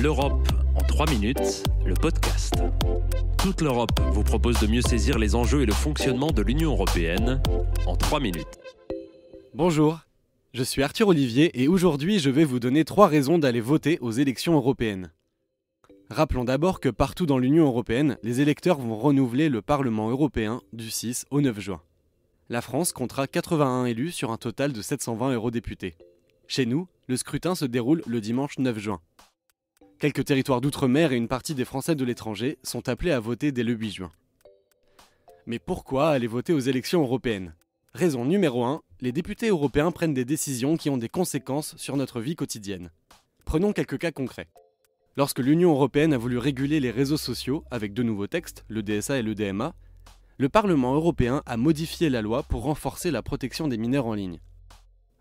L'Europe en 3 minutes, le podcast. Toute l'Europe vous propose de mieux saisir les enjeux et le fonctionnement de l'Union européenne en 3 minutes. Bonjour, je suis Arthur Olivier et aujourd'hui je vais vous donner 3 raisons d'aller voter aux élections européennes. Rappelons d'abord que partout dans l'Union européenne, les électeurs vont renouveler le Parlement européen du 6 au 9 juin. La France comptera 81 élus sur un total de 720 eurodéputés. Chez nous, le scrutin se déroule le dimanche 9 juin. Quelques territoires d'outre-mer et une partie des Français de l'étranger sont appelés à voter dès le 8 juin. Mais pourquoi aller voter aux élections européennes ? Raison numéro 1, les députés européens prennent des décisions qui ont des conséquences sur notre vie quotidienne. Prenons quelques cas concrets. Lorsque l'Union européenne a voulu réguler les réseaux sociaux avec 2 nouveaux textes, le DSA et le DMA, le Parlement européen a modifié la loi pour renforcer la protection des mineurs en ligne.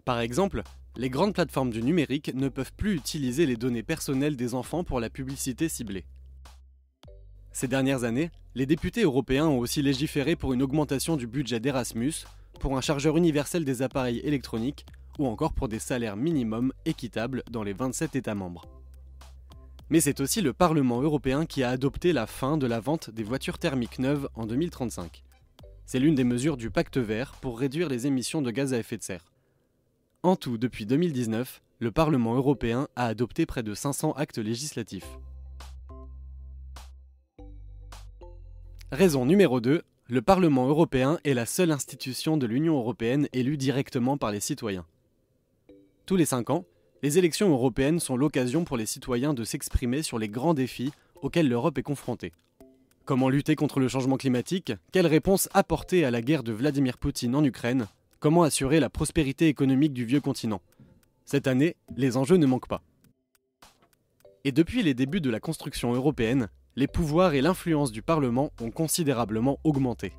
Par exemple, les grandes plateformes du numérique ne peuvent plus utiliser les données personnelles des enfants pour la publicité ciblée. Ces dernières années, les députés européens ont aussi légiféré pour une augmentation du budget d'Erasmus, pour un chargeur universel des appareils électroniques ou encore pour des salaires minimums équitables dans les 27 États membres. Mais c'est aussi le Parlement européen qui a adopté la fin de la vente des voitures thermiques neuves en 2035. C'est l'une des mesures du Pacte vert pour réduire les émissions de gaz à effet de serre. En tout, depuis 2019, le Parlement européen a adopté près de 500 actes législatifs. Raison numéro 2, le Parlement européen est la seule institution de l'Union européenne élue directement par les citoyens. Tous les 5 ans, les élections européennes sont l'occasion pour les citoyens de s'exprimer sur les grands défis auxquels l'Europe est confrontée. Comment lutter contre le changement climatique ? Quelle réponse apporter à la guerre de Vladimir Poutine en Ukraine ? Comment assurer la prospérité économique du vieux continent ? Cette année, les enjeux ne manquent pas. Et depuis les débuts de la construction européenne, les pouvoirs et l'influence du Parlement ont considérablement augmenté.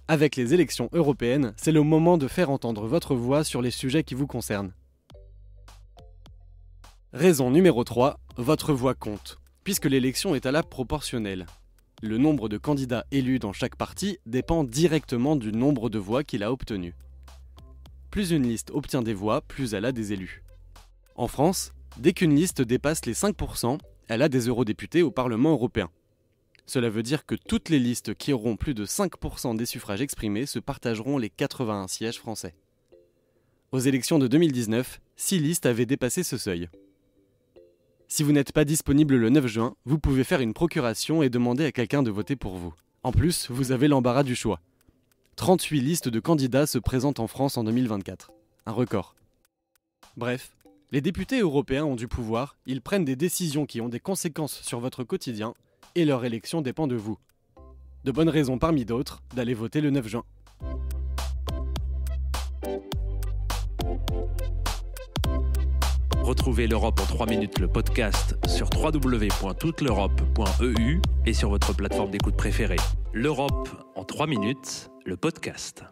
Avec les élections européennes, c'est le moment de faire entendre votre voix sur les sujets qui vous concernent. Raison numéro 3, votre voix compte, puisque l'élection est à la proportionnelle. Le nombre de candidats élus dans chaque parti dépend directement du nombre de voix qu'il a obtenues. Plus une liste obtient des voix, plus elle a des élus. En France, dès qu'une liste dépasse les 5%, elle a des eurodéputés au Parlement européen. Cela veut dire que toutes les listes qui auront plus de 5% des suffrages exprimés se partageront les 81 sièges français. Aux élections de 2019, 6 listes avaient dépassé ce seuil. Si vous n'êtes pas disponible le 9 juin, vous pouvez faire une procuration et demander à quelqu'un de voter pour vous. En plus, vous avez l'embarras du choix. 38 listes de candidats se présentent en France en 2024. Un record. Bref, les députés européens ont du pouvoir, ils prennent des décisions qui ont des conséquences sur votre quotidien et leur élection dépend de vous. De bonnes raisons parmi d'autres d'aller voter le 9 juin. Retrouvez l'Europe en 3 minutes, le podcast, sur www.touteleurope.eu et sur votre plateforme d'écoute préférée. L'Europe en 3 minutes, le podcast.